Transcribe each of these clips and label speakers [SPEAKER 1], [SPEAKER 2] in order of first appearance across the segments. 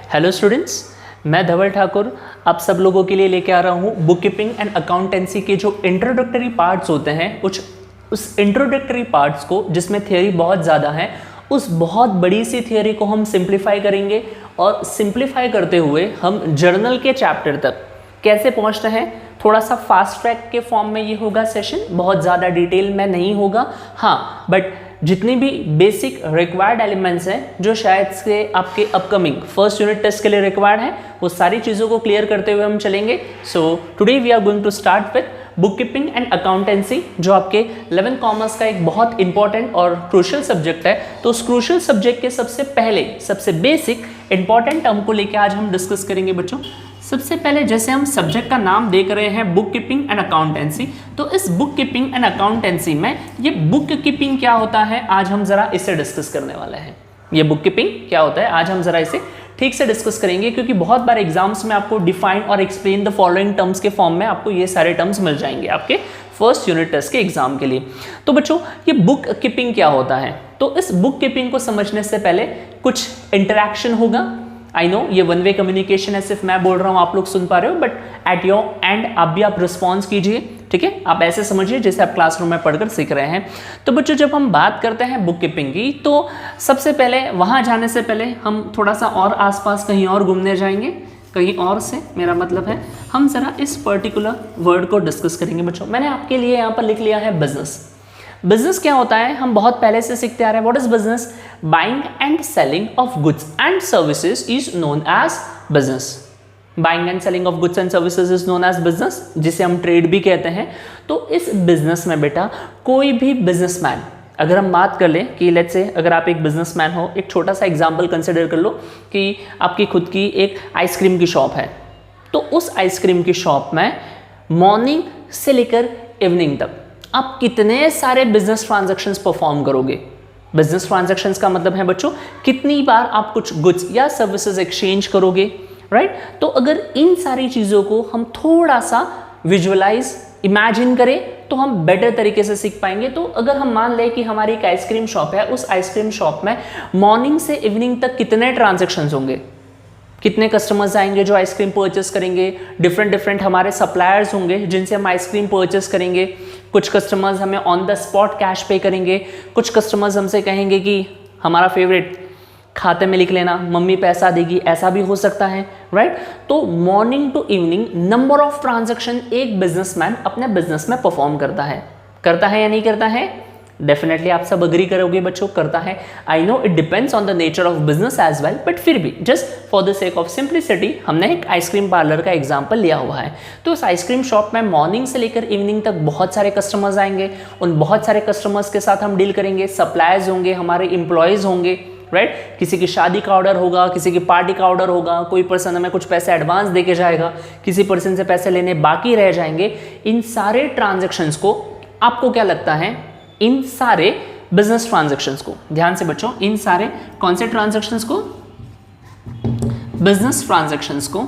[SPEAKER 1] Hello students, मैं धवल ठाकुर आप सब लोगों के लिए लेके आ रहा हूँ बुक कीपिंग एंड अकाउंटेंसी के जो इंट्रोडक्टरी पार्ट्स होते हैं उस इंट्रोडक्टरी पार्ट्स को, जिसमें थियोरी बहुत ज़्यादा है, उस बहुत बड़ी सी थियोरी को हम सिंप्लीफाई करेंगे और सिंप्लीफाई करते हुए हम जर्नल के चैप्टर तक कैसे पहुँचते हैं। थोड़ा सा फास्ट ट्रैक के फॉर्म में ये होगा सेशन, बहुत ज़्यादा डिटेल में नहीं होगा। हाँ, बट जितनी भी बेसिक रिक्वायर्ड एलिमेंट्स हैं जो शायद से आपके अपकमिंग फर्स्ट यूनिट टेस्ट के लिए रिक्वायर्ड है, वो सारी चीज़ों को क्लियर करते हुए हम चलेंगे। So today we are going to start with book keeping and accountancy, जो आपके 11th कॉमर्स का एक बहुत इंपॉर्टेंट और क्रूशियल सब्जेक्ट है। तो उस क्रूशियल सब्जेक्ट के सबसे बेसिक इंपॉर्टेंट टर्म को लेकर आज हम डिस्कस करेंगे बच्चों। सबसे पहले जैसे हम सब्जेक्ट का नाम देख रहे हैं बुक कीपिंग एंड अकाउंटेंसी, तो इस बुक कीपिंग एंड अकाउंटेंसी में ये बुक कीपिंग क्या होता है, आज हम जरा इसे डिस्कस करने वाले हैं। ये बुक कीपिंग क्या होता है, आज हम जरा इसे ठीक से डिस्कस करेंगे, क्योंकि बहुत बार एग्जाम्स में आपको डिफाइन और एक्सप्लेन द फॉलोइंग टर्म्स के फॉर्म में आपको ये सारे टर्म्स मिल जाएंगे आपके फर्स्ट यूनिट टेस्ट के एग्जाम के लिए। तो बच्चों, ये बुक कीपिंग क्या होता है, तो इस बुक कीपिंग को समझने से पहले कुछ इंटरैक्शन होगा। आई नो ये वन वे कम्युनिकेशन है, सिर्फ मैं बोल रहा हूँ, आप लोग सुन पा रहे हो, बट एट योर एंड आप भी आप रिस्पॉन्स कीजिए, ठीक है। आप ऐसे समझिए जैसे आप क्लासरूम में पढ़कर सीख रहे हैं। तो बच्चों, जब हम बात करते हैं बुक कीपिंग की, तो सबसे पहले वहाँ जाने से पहले हम थोड़ा सा और आसपास कहीं और घूमने जाएंगे। कहीं और से मेरा मतलब है हम ज़रा इस पर्टिकुलर वर्ड को डिस्कस करेंगे बच्चों। मैंने आपके लिए यहाँ पर लिख लिया है बिजनेस। बिजनेस क्या होता है, हम बहुत पहले से सीखते आ रहे हैं। What is business? Buying and selling of goods and services is known as business. Buying and selling of goods and services is known as business, जिसे हम ट्रेड भी कहते हैं। तो इस बिजनेस में बेटा कोई भी बिजनेसमैन, अगर हम बात कर लें कि लेट्स से अगर आप एक बिजनेसमैन हो, एक छोटा सा एग्जांपल कंसिडर कर लो कि आपकी खुद की एक आइसक्रीम की शॉप है। तो उस आइसक्रीम की शॉप में मॉर्निंग से लेकर इवनिंग तक आप कितने सारे बिजनेस ट्रांजैक्शंस परफॉर्म करोगे। बिजनेस ट्रांजैक्शंस का मतलब है बच्चों, कितनी बार आप कुछ गुड्स या सर्विसेज एक्सचेंज करोगे, राइट। तो अगर इन सारी चीज़ों को हम थोड़ा सा विजुअलाइज इमेजिन करें तो हम बेटर तरीके से सीख पाएंगे। तो अगर हम मान लें कि हमारी एक आइसक्रीम शॉप है, उस आइसक्रीम शॉप में मॉर्निंग से इवनिंग तक कितने ट्रांजैक्शंस होंगे, कितने कस्टमर्स आएंगे जो आइसक्रीम परचेस करेंगे, डिफरेंट हमारे सप्लायर्स होंगे जिनसे हम आइसक्रीम परचेस करेंगे। कुछ कस्टमर्स हमें ऑन द स्पॉट कैश पे करेंगे, कुछ कस्टमर्स हमसे कहेंगे कि हमारा फेवरेट खाते में लिख लेना, मम्मी पैसा देगी, ऐसा भी हो सकता है, राइट। तो morning to evening number of transaction एक बिजनेसमैन अपने बिजनेस में परफॉर्म करता है या नहीं करता है? डेफिनेटली आप सब अग्री करोगे बच्चों, करता है। I know it depends on the nature of business as well, but फिर भी just for the sake of simplicity हमने एक आइसक्रीम पार्लर का एग्जांपल लिया हुआ है। तो उस आइसक्रीम शॉप में मॉर्निंग से लेकर इवनिंग तक बहुत सारे कस्टमर्स आएंगे। उन बहुत सारे कस्टमर्स के साथ हम डील करेंगे। सप्लायर्स होंगे, हमारे एम्प्लॉयज़ होंगे, राइट। किसी की शादी का ऑर्डर होगा, किसी की पार्टी का ऑर्डर होगा, कोई पर्सन हमें कुछ पैसे एडवांस दे के जाएगा, किसी पर्सन से पैसे लेने बाकी रह जाएंगे। इन सारे ट्रांजेक्शन्स को आपको क्या लगता है, इन सारे बिजनेस ट्रांजैक्शंस को, ध्यान से बच्चों, इन सारे कौन से ट्रांजैक्शंस को? बिजनेस ट्रांजैक्शंस को।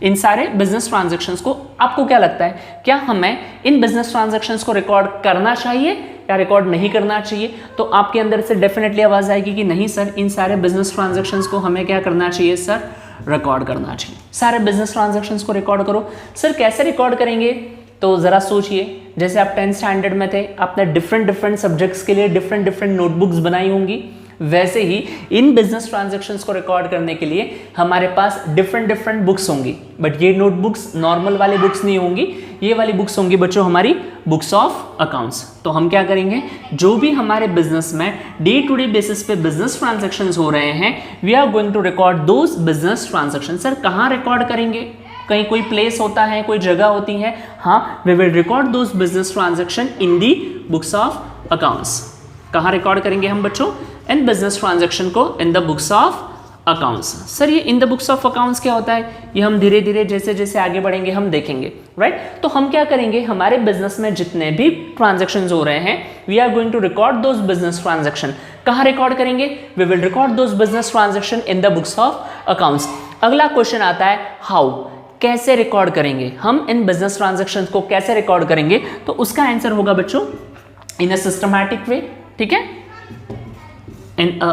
[SPEAKER 1] इन सारे बिजनेस ट्रांजैक्शंस को आपको क्या लगता है, क्या हमें इन बिजनेस ट्रांजैक्शंस को रिकॉर्ड करना चाहिए या रिकॉर्ड नहीं करना चाहिए? तो आपके अंदर से डेफिनेटली आवाज आएगी कि नहीं सर, इन सारे बिजनेस ट्रांजैक्शंस को हमें क्या करना चाहिए सर, रिकॉर्ड करना चाहिए। सारे बिजनेस ट्रांजैक्शंस को रिकॉर्ड करो। सर कैसे रिकॉर्ड करेंगे? तो ज़रा सोचिए, जैसे आप 10th स्टैंडर्ड में थे, आपने डिफरेंट सब्जेक्ट्स के लिए डिफरेंट नोटबुक्स बनाई होंगी, वैसे ही इन बिजनेस ट्रांजैक्शंस को रिकॉर्ड करने के लिए हमारे पास डिफरेंट बुक्स होंगी। बट ये नोटबुक्स नॉर्मल वाली बुक्स नहीं होंगी, ये वाली बुक्स होंगी बच्चों हमारी बुक्स ऑफ अकाउंट्स। तो हम क्या करेंगे, जो भी हमारे बिजनेस में डे टू डे बेसिस पे बिजनेस ट्रांजैक्शंस हो रहे हैं, we are going to record those business transaction. Sir कहाँ रिकॉर्ड करेंगे? कहीं कोई प्लेस होता है, कोई जगह होती है? हाँ, we will record those business transaction in the books of accounts. कहाँ रिकॉर्ड करेंगे हम बच्चों? इन बिजनेस ट्रांजैक्शन को in the books of accounts. Sir ये in the books of accounts क्या होता है, ये हम धीरे धीरे जैसे जैसे आगे बढ़ेंगे हम देखेंगे, राइट। तो हम क्या करेंगे, हमारे बिजनेस में जितने भी ट्रांजैक्शंस हो रहे हैं, we are going to record those business transaction. कहाँ रिकॉर्ड करेंगे? We will record those business transaction in the books of accounts. अगला क्वेश्चन आता है, हाउ, कैसे रिकॉर्ड करेंगे हम इन बिजनेस ट्रांजैक्शंस को, कैसे रिकॉर्ड करेंगे? तो उसका आंसर होगा बच्चों इन अ सिस्टमैटिक वे, ठीक है, इन अ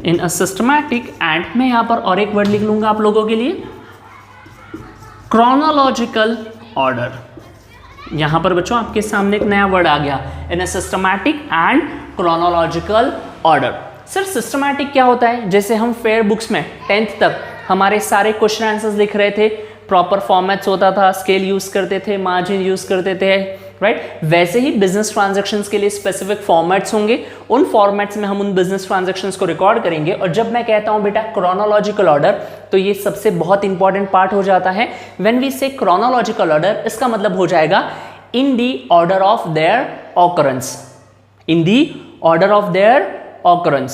[SPEAKER 1] इन अ सिस्टमैटिक एंड, मैं यहाँ पर और एक वर्ड लिख लूंगा आप लोगों के लिए, क्रोनोलॉजिकल ऑर्डर। यहाँ पर बच्चों आपके सामने एक नया वर्ड आ गया, in a systematic and chronological order. Sir systematic क्या होता है? जैसे हम फेयर बुक्स में 10th तक हमारे सारे क्वेश्चन आंसर्स लिख रहे थे, प्रॉपर फॉर्मेट्स होता था, स्केल यूज करते थे, मार्जिन यूज करते थे, राइट? वैसे ही बिजनेस ट्रांजैक्शंस के लिए स्पेसिफिक फॉर्मेट्स होंगे, उन फॉर्मेट्स में हम उन बिजनेस ट्रांजैक्शंस को रिकॉर्ड करेंगे। और जब मैं कहता हूं बेटा क्रोनोलॉजिकल ऑर्डर, तो ये सबसे बहुत इंपॉर्टेंट पार्ट हो जाता है। When we say chronological order, इसका मतलब हो जाएगा in the order of their occurrence, in the order of their occurrence.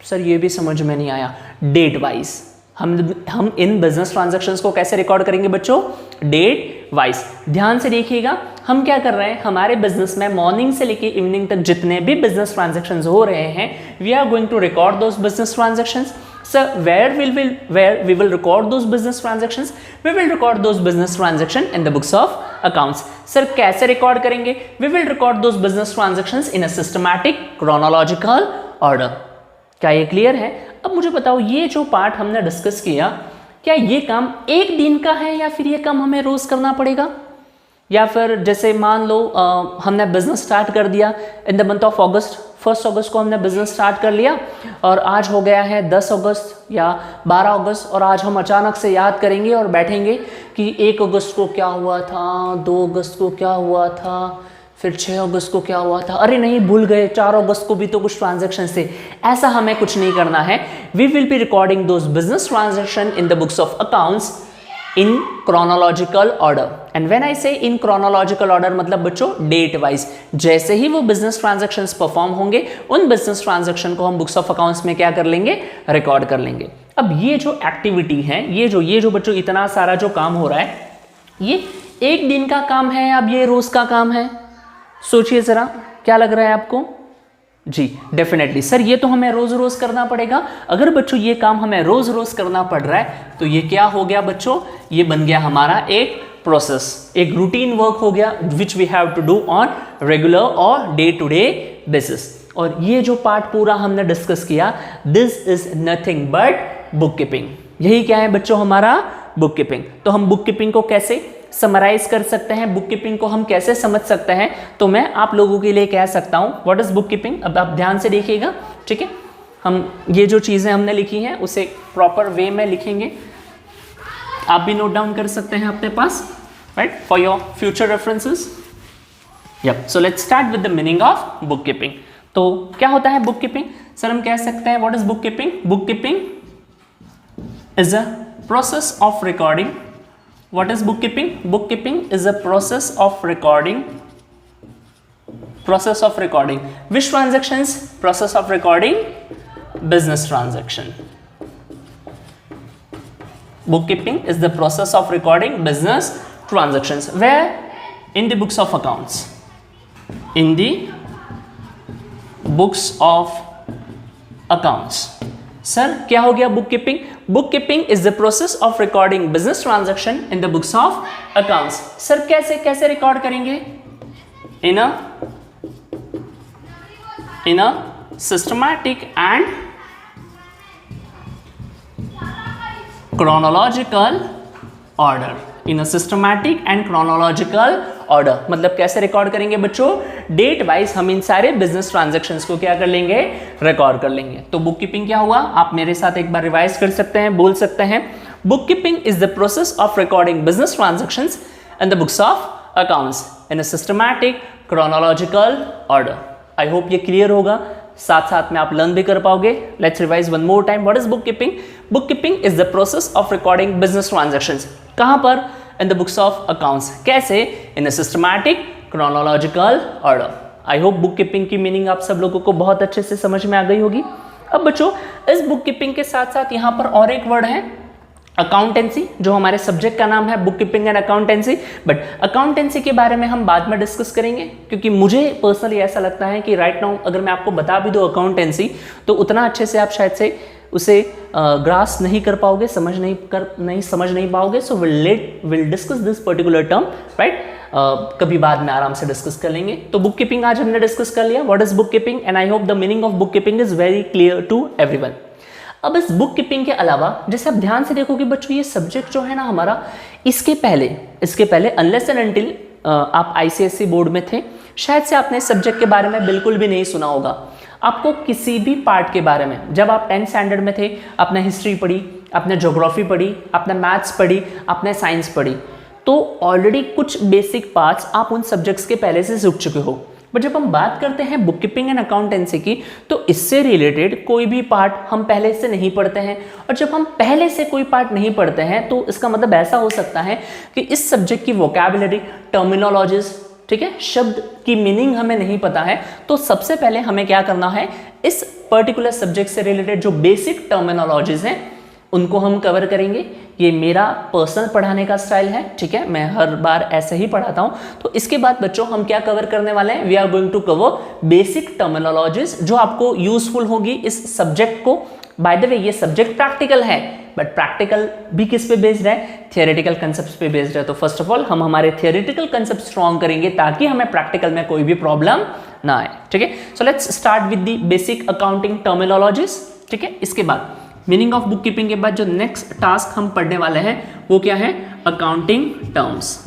[SPEAKER 1] Sir ये भी समझ में नहीं आया, डेट वाइज। हम इन बिजनेस ट्रांजैक्शंस को कैसे रिकॉर्ड करेंगे बच्चों? Date wise. ध्यान से देखिएगा, हम क्या कर रहे हैं, हमारे बिजनेस में मॉर्निंग से लेके इवनिंग तक जितने भी बिजनेस ट्रांजैक्शंस हो रहे हैं, we are going to record those business transactions. Sir, where we will record those business transactions? We will record those business transaction in the books of accounts. Sir, कैसे record करेंगे? We will record those business transactions in a systematic chronological order. क्या ये clear है? अब मुझे बताओ, ये जो पार्ट हमने डिस्कस किया, क्या ये काम एक दिन का है या फिर ये काम हमें रोज करना पड़ेगा? या फिर जैसे मान लो हमने बिजनेस स्टार्ट कर दिया इन द मंथ ऑफ अगस्त, 1 अगस्त को हमने बिजनेस स्टार्ट कर लिया और आज हो गया है 10 अगस्त या 12 अगस्त, और आज हम अचानक से याद करेंगे और बैठेंगे कि 1 अगस्त को क्या हुआ था, 2 अगस्त को क्या हुआ था, फिर 6 अगस्त को क्या हुआ था, अरे नहीं भूल गए 4 अगस्त को भी तो कुछ ट्रांजैक्शन थे। ऐसा हमें कुछ नहीं करना है। We will be recording those business transaction in the books of accounts in chronological order. And when I say in chronological order, मतलब बच्चों डेट वाइज, जैसे ही वो बिजनेस ट्रांजैक्शंस परफॉर्म होंगे, उन बिजनेस ट्रांजैक्शन को हम बुक्स ऑफ अकाउंट्स में क्या कर लेंगे? रिकॉर्ड कर लेंगे। अब ये जो एक्टिविटी है, ये जो बच्चों इतना सारा जो काम हो रहा है, ये एक दिन का काम है, अब ये रोज का काम है? सोचिए जरा, क्या लग रहा है आपको? जी डेफिनेटली सर, ये तो हमें रोज रोज करना पड़ेगा। अगर बच्चों ये काम हमें रोज रोज करना पड़ रहा है, तो ये क्या हो गया बच्चों? ये बन गया हमारा एक प्रोसेस, एक रूटीन वर्क हो गया, which we have to do on regular और डे टू डे बेसिस। और ये जो पार्ट पूरा हमने डिस्कस किया, this is nothing but book keeping. यही क्या है बच्चों? हमारा बुक कीपिंग। तो हम बुक कीपिंग को कैसे समराइज कर सकते हैं, बुक कीपिंग को हम कैसे समझ सकते हैं? तो मैं आप लोगों के लिए कह सकता हूं, व्हाट इज बुक कीपिंग। अब आप ध्यान से देखिएगा, ठीक है? हम ये जो चीजें हमने लिखी हैं उसे प्रॉपर वे में लिखेंगे, आप भी नोट डाउन कर सकते हैं अपने पास, right, for your future references. Yup, so let's start with the meaning of book keeping. तो क्या होता है बुक कीपिंग? सर हम कह सकते हैं, what is book keeping? Book keeping is a process of recording. What is bookkeeping? Bookkeeping is a process of recording. Process of recording. Which transactions? Process of recording business transaction. Bookkeeping is the process of recording business transactions. Where? In the books of accounts. In the books of accounts. Sir क्या हो गया bookkeeping? Book keeping is the process of recording business transaction in the books of accounts. Sir कैसे record करेंगे? In a systematic and chronological order. In a systematic and chronological order मतलब कैसे record करेंगे बच्चों? Date wise हम इन सारे business transactions को क्या कर लेंगे? रिकॉर्ड कर लेंगे। तो बुक कीपिंग क्या हुआ? आप मेरे साथ एक बार रिवाइज कर सकते हैं, बोल सकते हैं, book keeping is the process of recording business transactions in the books of accounts in a systematic chronological order. I hope ये क्लियर होगा, साथ साथ में आप लर्न भी कर पाओगे। Let's revise one more time, what is book keeping? Book keeping is the process of recording business transactions. कहां पर? In the books of accounts. कैसे? In a systematic chronological order. I hope book keeping की meaning आप सब लोगों को बहुत अच्छे से समझ में आ गई होगी। अब बच्चों इस बुक कीपिंग के साथ साथ यहाँ पर और एक वर्ड है अकाउंटेंसी, जो हमारे सब्जेक्ट का नाम है book keeping and accountancy. But accountancy के बारे में हम बाद में डिस्कस करेंगे, क्योंकि मुझे पर्सनली ऐसा लगता है कि राइट नाउ अगर मैं आपको बता भी दूं अकाउंटेंसी, तो उतना अच्छे से आप शायद से उसे ग्रास नहीं कर पाओगे, समझ नहीं पाओगे। So will discuss this particular term, right, कभी बाद में आराम से डिस्कस कर लेंगे। तो बुक कीपिंग आज हमने डिस्कस कर लिया, what is book keeping, and I hope the meaning of book keeping is very clear to everyone. अब इस बुक कीपिंग के अलावा जैसे आप ध्यान से देखोगे बच्चों, ये सब्जेक्ट जो है ना हमारा, इसके पहले अनलेस एंड अनटिल आप आईसीएसई बोर्ड में थे, शायद से आपने इस सब्जेक्ट के बारे में बिल्कुल भी नहीं सुना होगा। आपको किसी भी पार्ट के बारे में, जब आप 10th स्टैंडर्ड में थे, आपने हिस्ट्री पढ़ी, आपने ज्योग्राफी पढ़ी, आपने मैथ्स पढ़ी, आपने साइंस पढ़ी, तो ऑलरेडी कुछ बेसिक पार्ट्स आप उन सब्जेक्ट्स के पहले से सीख चुके हो। बट जब हम बात करते हैं बुक कीपिंग एंड अकाउंटेंसी की, तो इससे रिलेटेड कोई भी पार्ट हम पहले से नहीं पढ़ते हैं। और जब हम पहले से कोई पार्ट नहीं पढ़ते हैं तो इसका मतलब ऐसा हो सकता है कि इस सब्जेक्ट की वोकैबुलरी, टर्मिनोलॉजीज, ठीक है, शब्द की मीनिंग हमें नहीं पता है। तो सबसे पहले हमें क्या करना है, इस पर्टिकुलर सब्जेक्ट से रिलेटेड जो बेसिक टर्मिनोलॉजीज हैं उनको हम कवर करेंगे। ये मेरा पर्सनल पढ़ाने का स्टाइल है, ठीक है, मैं हर बार ऐसे ही पढ़ाता हूं। तो इसके बाद बच्चों हम क्या कवर करने वाले हैं, we are going to cover basic terminologies जो आपको यूजफुल होगी इस सब्जेक्ट को। बाय द वे ये सब्जेक्ट प्रैक्टिकल है, बट प्रैक्टिकल भी किस पे बेस्ड है, थियोरेटिकल कंसेप्ट्स पे बेस्ड है। तो फर्स्ट ऑफ ऑल हम हमारे थियोरेटिकल कंसेप्ट स्ट्रॉन्ग करेंगे ताकि हमें प्रैक्टिकल में कोई भी प्रॉब्लम ना आए, ठीक है। सो let's start with the basic accounting terminologies, ठीक है। इसके बाद मीनिंग ऑफ बुक कीपिंग के बाद जो नेक्स्ट टास्क हम पढ़ने वाले हैं वो क्या है, accounting terms.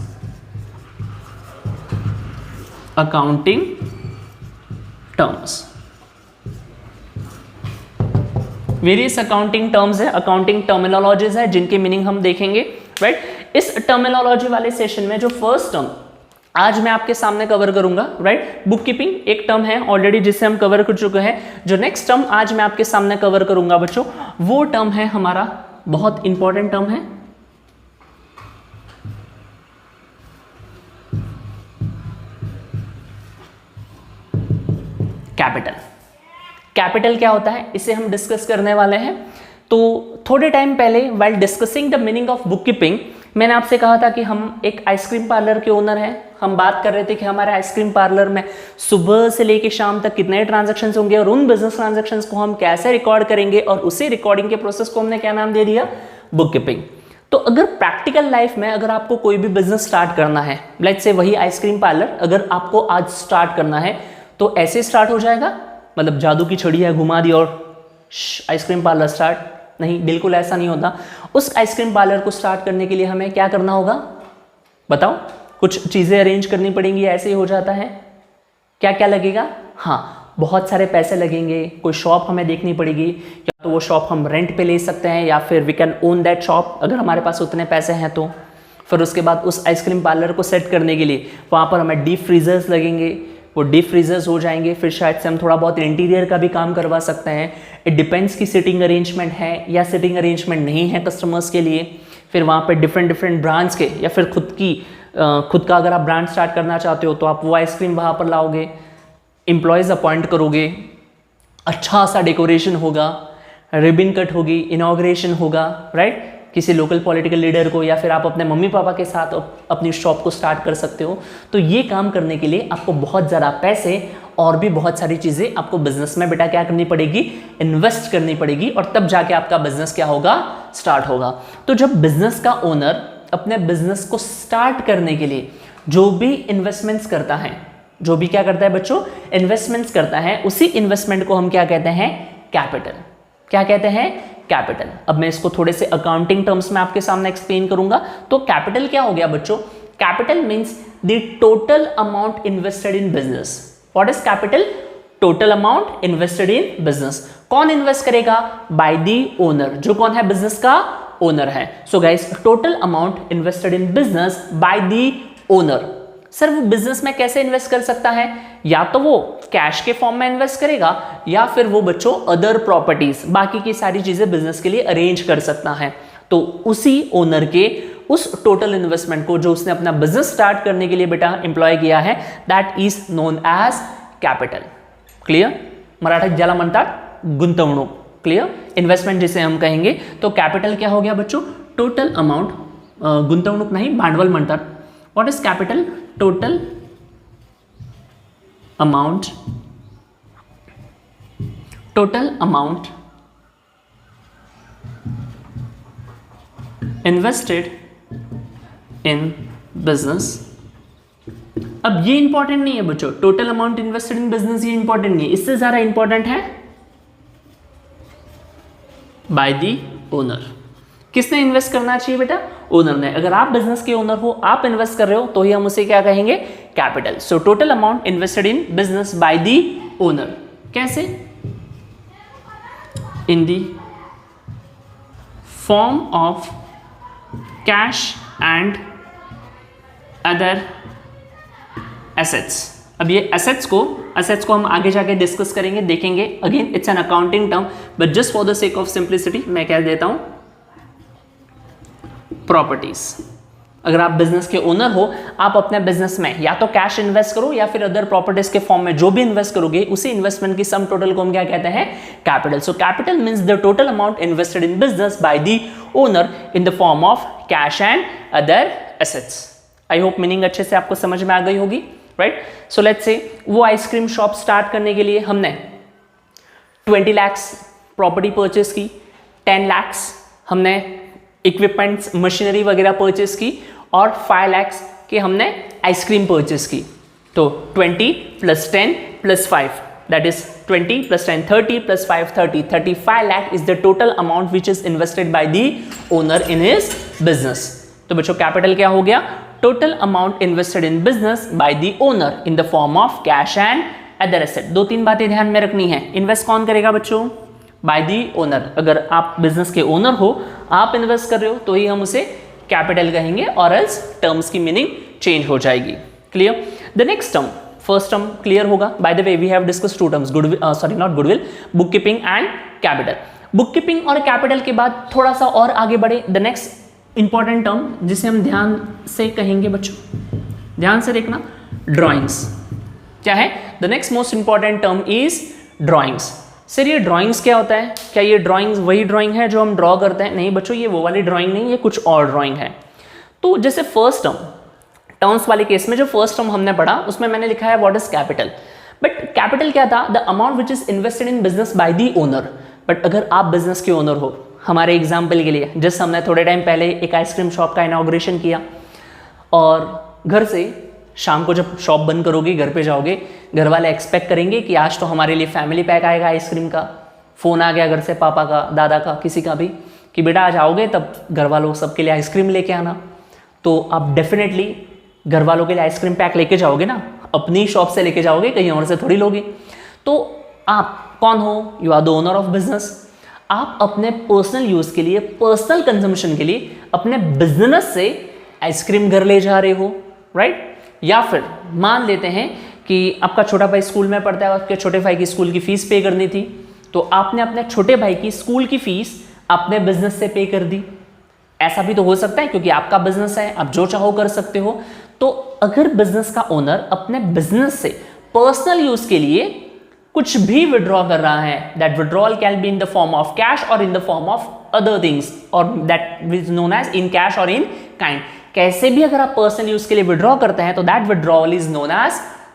[SPEAKER 1] Accounting terms, various accounting terms है, अकाउंटिंग टर्मिनोलॉजीज है जिनके मीनिंग हम देखेंगे, राइट। इस टर्मिनोलॉजी वाले सेशन में जो फर्स्ट टर्म आज मैं आपके सामने कवर करूंगा, राइट, बुक कीपिंग एक टर्म है ऑलरेडी जिसे हम कवर कर चुके हैं। जो नेक्स्ट टर्म आज मैं आपके सामने कवर करूंगा बच्चों, वो टर्म है हमारा बहुत इंपॉर्टेंट टर्म है, कैपिटल। कैपिटल क्या होता है इसे हम डिस्कस करने वाले हैं। तो थोड़े टाइम पहले while discussing the meaning of book keeping मैंने आपसे कहा था कि हम एक आइसक्रीम पार्लर के ओनर हैं। हम बात कर रहे थे कि हमारे आइसक्रीम पार्लर में सुबह से लेकर शाम तक कितने ट्रांजैक्शंस होंगे और उन बिजनेस ट्रांजैक्शंस को हम कैसे रिकॉर्ड करेंगे, और उसी रिकॉर्डिंग के प्रोसेस को हमने क्या नाम दे दिया, बुक कीपिंग। तो अगर प्रैक्टिकल लाइफ में अगर आपको कोई भी बिजनेस स्टार्ट करना है, लेट्स से वही आइसक्रीम पार्लर अगर आपको आज स्टार्ट करना है तो ऐसे स्टार्ट हो जाएगा, मतलब जादू की छड़ी है घुमा दी और आइसक्रीम पार्लर स्टार्ट, नहीं, बिल्कुल ऐसा नहीं होता। उस आइसक्रीम पार्लर को स्टार्ट करने के लिए हमें क्या करना होगा, बताओ, कुछ चीज़ें अरेंज करनी पड़ेंगी, ऐसे ही हो जाता है। क्या क्या लगेगा, हाँ, बहुत सारे पैसे लगेंगे, कोई शॉप हमें देखनी पड़ेगी, या तो वो शॉप हम रेंट पे ले सकते हैं या फिर we can own that shop अगर हमारे पास उतने पैसे हैं तो। फिर उसके बाद उस आइसक्रीम पार्लर को सेट करने के लिए वहाँ पर हमें डीप फ्रीजर्स लगेंगे, वो डीप फ्रीजर्स हो जाएंगे, फिर शायद से हम थोड़ा बहुत इंटीरियर का भी काम करवा सकते हैं। इट डिपेंड्स कि सिटिंग अरेंजमेंट है या सिटिंग अरेंजमेंट नहीं है कस्टमर्स के लिए। फिर वहाँ पर डिफरेंट ब्रांड्स के या फिर खुद का अगर आप ब्रांड स्टार्ट करना चाहते हो तो आप वो आइसक्रीम वहाँ पर लाओगे, एम्प्लॉयज़ अपॉइंट करोगे, अच्छा सा डेकोरेशन होगा, रिबन कट होगी, इनॉग्रेशन होगा, राइट, किसी लोकल पॉलिटिकल लीडर को, या फिर आप अपने मम्मी पापा के साथ अपनी शॉप को स्टार्ट कर सकते हो। तो ये काम करने के लिए आपको बहुत ज़्यादा पैसे और भी बहुत सारी चीज़ें आपको बिजनेस में बेटा क्या करनी पड़ेगी, इन्वेस्ट करनी पड़ेगी, और तब जाके आपका बिजनेस क्या होगा, स्टार्ट होगा। तो जब बिजनेस का ओनर अपने बिजनेस को स्टार्ट करने के लिए जो भी इन्वेस्टमेंट्स करता है, जो भी क्या करता है बच्चों, इन्वेस्टमेंट्स करता है, उसी इन्वेस्टमेंट को हम क्या कहते हैं, कैपिटल। क्या कहते हैं, कैपिटल। अब मैं इसको थोड़े से अकाउंटिंग टर्म्स में आपके सामने एक्सप्लेन करूंगा। तो कैपिटल क्या हो गया बच्चों, capital means the total amount invested in business. What is capital, total amount invested in business. कौन इन्वेस्ट करेगा, बाय द ओनर, जो कौन है, बिजनेस का ओनर है। So guys, total amount invested in business by the owner. Sir वो business में कैसे इन्वेस्ट कर सकता है, या तो वो कैश के फॉर्म में इन्वेस्ट करेगा या फिर वो बच्चों अदर प्रॉपर्टीज, बाकी की सारी चीजें बिजनेस के लिए अरेंज कर सकता है। तो उसी ओनर के उस टोटल इन्वेस्टमेंट को जो उसने अपना बिजनेस स्टार्ट करने के लिए बेटा एम्प्लॉय किया है, that is known as capital. Clear, मराठीत ज्याला म्हणतात गुंतवणूक। क्लियर, इन्वेस्टमेंट जिसे हम कहेंगे। तो कैपिटल क्या हो गया बच्चों, टोटल अमाउंट, गुंतवणूक नहीं भांडवल म्हणतात। What is capital, total amount invested in business. अब ये इंपॉर्टेंट नहीं है बच्चों, total amount invested in business ये इंपॉर्टेंट नहीं है, इससे ज्यादा इंपॉर्टेंट है बाय द ओनर। किसने इन्वेस्ट करना चाहिए बेटा? ओनर ने। अगर आप बिजनेस के ओनर हो, आप इन्वेस्ट कर रहे हो, तो ही हम उसे क्या कहेंगे? Capital. So total amount invested in business by the owner. कैसे? In the form of cash and other assets. अब ये एसेट्स को हम आगे जाके डिस्कस करेंगे, देखेंगे। Again it's an accounting term, but just for the sake of simplicity मैं कह देता हूं प्रॉपर्टीज। अगर आप बिजनेस के ओनर हो, आप अपने बिजनेस में या तो कैश इन्वेस्ट करो या फिर अदर प्रॉपर्टीज के फॉर्म में जो भी इन्वेस्ट करोगे, उसी इन्वेस्टमेंट की सम टोटल को हम क्या कहते हैं? Capital. So capital means the total amount invested in business by the owner in the form of cash and other assets. I hope meaning अच्छे से आपको समझ में आ गई होगी, राइट? सो लेट्स से वो आइसक्रीम शॉप स्टार्ट करने के लिए हमने 20 lakhs प्रॉपर्टी परचेस की, 10 lakhs हमने इक्विपमेंट्स मशीनरी वगैरह परचेस की, और 5 lakhs के हमने आइसक्रीम परचेस की। तो 20 + 10 + 5 that is 20 + 10 30 + 5 30 35 lakh is the total amount which is invested by the owner in his business। तो बच्चों कैपिटल क्या हो गया? Total amount invested in business by the owner in the form of cash and other asset. 2-3 बातें ध्यान में रखनी है। इन्वेस्ट कौन करेगा बच्चों? By the owner. अगर आप बिजनेस के ओनर हो, आप इन्वेस्ट कर रहे हो, तो ही हम उसे कैपिटल कहेंगे, और एल्स टर्म्स की मीनिंग चेंज हो जाएगी। Clear? The next term, first term clear होगा। By the way we have discuss 2 terms, goodwill, book keeping and capital. Book keeping और कैपिटल के बाद थोड़ा सा और आगे बढ़े, द नेक्स्ट इंपॉर्टेंट टर्म जिसे हम ध्यान से कहेंगे बच्चों, ध्यान से देखना, ड्राइंग्स। क्या है? The next most important term is drawings. Sir ये ड्राइंग्स क्या होता है? क्या ये ड्राइंग्स वही ड्राइंग है जो हम ड्रॉ करते हैं? नहीं बच्चों, ये वो वाली ड्राइंग नहीं, ये कुछ और ड्राइंग है। तो जैसे फर्स्ट टर्म्स वाले केस में जो फर्स्ट टर्म हमने पढ़ा, उसमें मैंने लिखा है what is capital. But capital क्या था? The amount which is invested in business by the owner. But अगर आप बिजनेस के ओनर हो, हमारे एग्जाम्पल के लिए जस्ट हमने थोड़े टाइम पहले एक आइसक्रीम शॉप का इनॉग्रेशन किया, और घर से शाम को जब शॉप बंद करोगे, घर पे जाओगे, घर वाले एक्सपेक्ट करेंगे कि आज तो हमारे लिए फैमिली पैक आएगा आइसक्रीम का। फ़ोन आ गया घर से, पापा का, दादा का, किसी का भी, कि बेटा आज आओगे तब घर वालों सबके लिए आइसक्रीम लेके आना। तो आप डेफिनेटली घर वालों के लिए आइसक्रीम पैक लेके जाओगे ना, अपनी शॉप से लेके जाओगे, कहीं और से थोड़ी लोगे। तो आप कौन हो? You are the owner of business. आप अपने पर्सनल यूज़ के लिए, पर्सनल कंजम्पशन के लिए अपने बिजनेस से आइसक्रीम घर ले जा रहे हो, राइट? या फिर मान लेते हैं कि आपका छोटा भाई स्कूल में पढ़ता है, आपके छोटे भाई की स्कूल की फीस पे करनी थी, तो आपने अपने छोटे भाई की स्कूल की फीस अपने बिजनेस से पे कर दी। ऐसा भी तो हो सकता है, क्योंकि आपका बिजनेस है, आप जो चाहो कर सकते हो। तो अगर बिजनेस का ओनर अपने बिजनेस से पर्सनल यूज के लिए कुछ भी विड्रॉ कर रहा है, that withdrawal can be in the form of cash or in the form of other things, और that is known as in cash or in kind. कैसे भी अगर आप पर्सनल यूज के लिए विड्रॉ करते हैं, तो that withdrawal is known as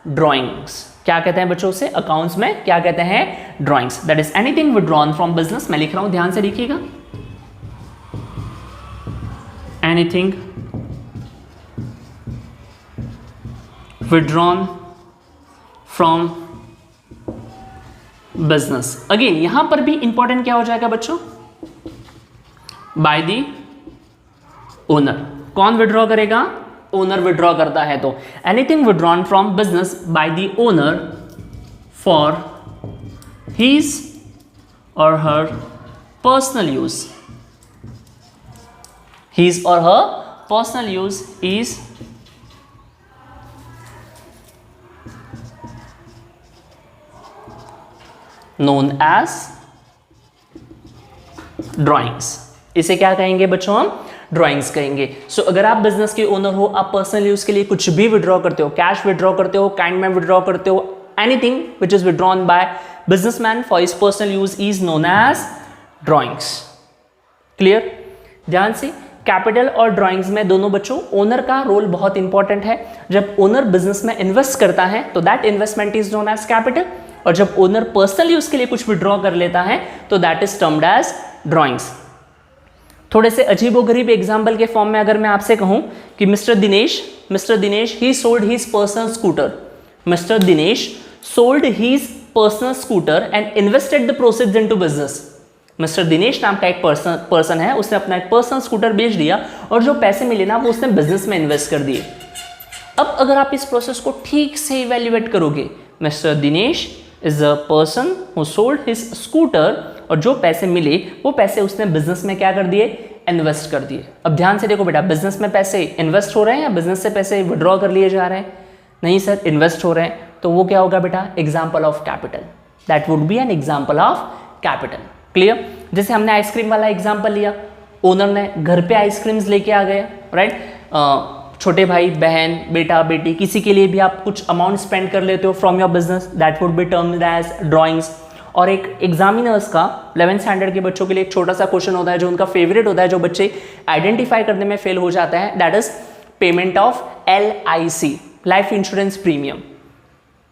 [SPEAKER 1] drawings. क्या कहते हैं बच्चों से? अकाउंट्स में क्या कहते हैं? Drawings. That is anything withdrawn from business. मैं लिख रहा हूं, ध्यान से लिखिएगा। Anything withdrawn from business. Again यहां पर भी इंपॉर्टेंट क्या हो जाएगा बच्चों? By the owner. कौन विड्रॉ करेगा? ओनर विड्रॉ करता है। तो anything withdrawn from business by the owner for his or her personal use, his or her personal use is known as drawings। इसे क्या कहेंगे बच्चों? हम ड्राइंग्स कहेंगे। सो अगर आप बिजनेस के ओनर हो, आप पर्सनल यूज के लिए कुछ भी विड्रॉ करते हो, कैश विड्रॉ करते हो, काइंड में विड्रॉ करते हो, anything which is withdrawn by businessman for his personal use is known as drawings. Clear? ध्यान से, कैपिटल और ड्राइंग्स में दोनों बच्चों ओनर का रोल बहुत इंपॉर्टेंट है। जब ओनर बिजनेस में इन्वेस्ट करता है तो that investment is known as capital, और जब ओनर पर्सनल यूज के लिए कुछ विड्रॉ कर लेता है तो that is termed as drawings. थोड़े से अजीबोगरीब एग्जाम्पल के फॉर्म में अगर मैं आपसे कहूं कि mister Dinesh he sold his personal scooter, mister Dinesh sold his personal scooter and invested the proceeds into business. Mister Dinesh नाम का एक पर्सन है, उसने अपना एक पर्सनल स्कूटर बेच दिया और जो पैसे मिले ना वो उसने बिजनेस में इन्वेस्ट कर दिए। अब अगर आप इस प्रोसेस को ठीक से इवेल्युएट करोगे, mister Dinesh is a person who sold his scooter और जो पैसे मिले वो पैसे उसने बिजनेस में क्या कर दिए, इन्वेस्ट कर दिए। अब ध्यान से देखो बेटा, बिजनेस में पैसे इन्वेस्ट हो रहे हैं या बिजनेस से पैसे विड्रॉ कर लिए जा रहे हैं? नहीं सर, इन्वेस्ट हो रहे हैं, तो वो क्या होगा बेटा, example of capital, that would B an example of capital. Clear? जैसे हमने आइसक्रीम वाला एग्जाम्पल लिया, ओनर ने घर पे आइसक्रीम्स लेके आ गए, राइट, छोटे भाई बहन बेटा बेटी किसी के लिए भी आप कुछ अमाउंट स्पेंड कर लेते हो from your business, that would be termed as drawings. और एक एग्जामिनर्स का 11th स्टैंडर्ड के बच्चों के लिए एक छोटा सा क्वेश्चन होता है जो उनका फेवरेट होता है, जो बच्चे आइडेंटिफाई करने में फेल हो जाता है, that is payment of LIC, life insurance premium,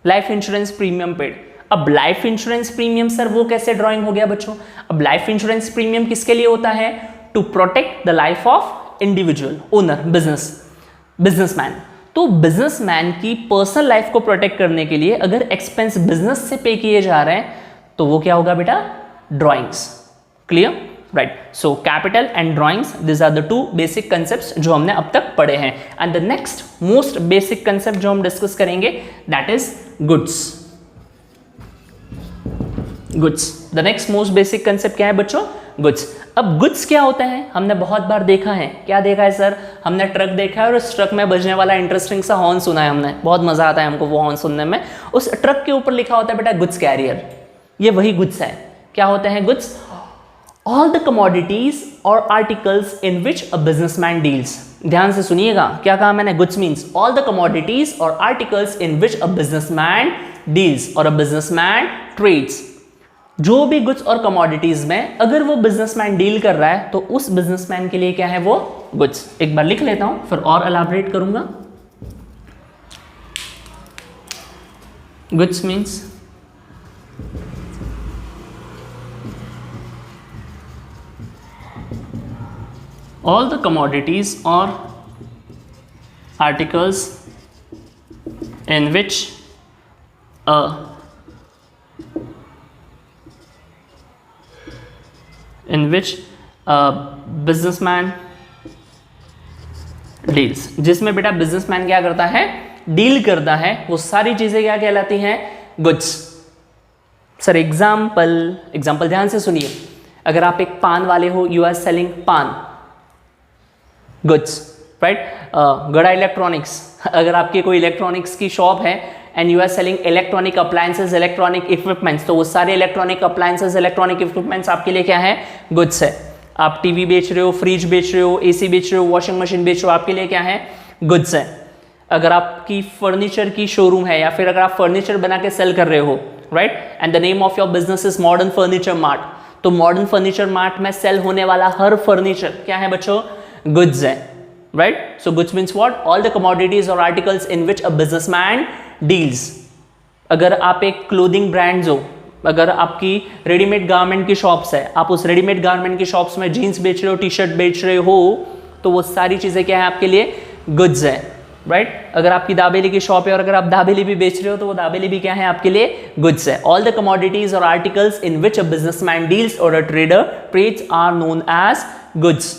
[SPEAKER 1] life insurance premium paid. अब लाइफ इंश्योरेंस प्रीमियम सर वो कैसे ड्राइंग हो गया बच्चों? अब लाइफ इंश्योरेंस प्रीमियम किसके लिए होता है? To protect the life of individual owner, businessman. तो बिजनेसमैन की पर्सनल लाइफ को प्रोटेक्ट करने के लिए अगर एक्सपेंस बिजनेस से पे किए जा रहे हैं तो वो क्या होगा बेटा, drawings. Clear? Right. So capital and drawings, this are the two basic concepts जो हमने अब तक पढ़े हैं। And the next most basic concept जो हम डिस्कस करेंगे that is goods. Goods, the next most basic concept क्या है बच्चों? गुड्स। अब गुड्स क्या होता है? हमने बहुत बार देखा है, क्या देखा है सर? हमने ट्रक देखा है और उस ट्रक में बजने वाला इंटरेस्टिंग सा हॉर्न सुना है हमने, बहुत मजा आता है हमको वो हॉर्न सुनने में। उस ट्रक के ऊपर लिखा होता है बेटा गुड्स कैरियर, ये वही गुड्स है। क्या होते हैं गुड्स? ऑल द कमोडिटीज और articles in which a businessman deals. ध्यान से सुनिएगा, क्या कहा मैंने? Goods means all the commodities और articles in which a businessman deals और अ बिजनेसमैन ट्रेड्स। जो भी गुड्स और कमोडिटीज में अगर वो बिजनेसमैन डील कर रहा है तो उस बिजनेसमैन के लिए क्या है वो? गुड्स। एक बार लिख लेता हूं फिर और एलाबोरेट करूंगा। Goods means all the commodities or articles in which a businessman deals, जिसमें बेटा बिजनेसमैन क्या करता है? डील करता है। वो सारी चीजें क्या कहलाती हैं? गुड्स। सर एग्जाम्पल ध्यान से सुनिए। अगर आप एक पान वाले हो, you are selling paan, goods, right. गड़ा इलेक्ट्रॉनिक्स, अगर आपकी कोई इलेक्ट्रॉनिक्स की शॉप है and you are selling electronic appliances, electronic equipments, तो वो सारे इलेक्ट्रॉनिक अप्लायंसेज, इलेक्ट्रॉनिक इक्विपमेंट्स आपके लिए क्या है? गुड्स है। आप टीवी बेच रहे हो, फ्रिज बेच रहे हो, AC बेच रहे हो, वॉशिंग मशीन बेच रहे हो, आपके लिए क्या है? गुड्स है। अगर आपकी फर्नीचर की शोरूम है या फिर अगर आप फर्नीचर बना के सेल कर रहे हो, right, and the name of your business is modern furniture mart, तो मॉडर्न फर्नीचर मार्ट में सेल होने वाला हर फर्नीचर क्या है बच्चों? गुड्स है, right? So goods means what? All the commodities or articles in which a businessman deals. अगर आप एक क्लोथिंग ब्रांड्स हो, अगर आपकी रेडीमेड गारमेंट की शॉप्स है, आप उस रेडीमेड गारमेंट की शॉप्स में जीन्स बेच रहे हो, टी-शर्ट बेच रहे हो, तो वो सारी चीजें क्या है आपके लिए? गुड्स है, राइट? अगर आपकी दाबेली की शॉप है और अगर आप दाबेली भी बेच रहे हो तो वो दाबेली भी क्या है आपके लिए? गुड्स है। ऑल द कमोडिटीज और articles in which a businessman deals और a trader trades are known as goods,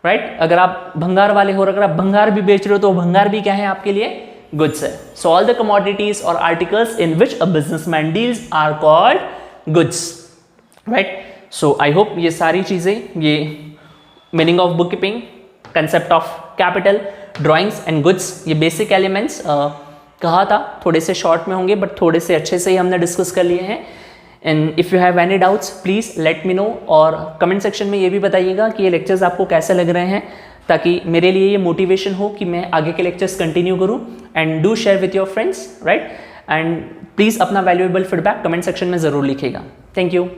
[SPEAKER 1] right? अगर आप भंगार वाले हो और अगर आप भंगार भी बेच रहे हो तो भंगार भी क्या है आपके लिए? गुड्स है। सो ऑल द कमोडिटीज और articles in which a businessman deals are called goods, right? So I hope ये सारी चीजें, ये meaning of book keeping, concept of capital, drawings and goods, ये बेसिक एलिमेंट्स कहा था थोड़े से शॉर्ट में होंगे बट थोड़े से अच्छे से ही हमने डिस्कस कर लिए हैं। And if you have any doubts please let me know, और कमेंट सेक्शन में ये भी बताइएगा कि ये लेक्चर्स आपको कैसे लग रहे हैं, ताकि मेरे लिए ये मोटिवेशन हो कि मैं आगे के लेक्चर्स कंटिन्यू करूँ। And do share with your friends, right? And please अपना वैल्यूएबल फीडबैक कमेंट सेक्शन में ज़रूर लिखिएगा। Thank you.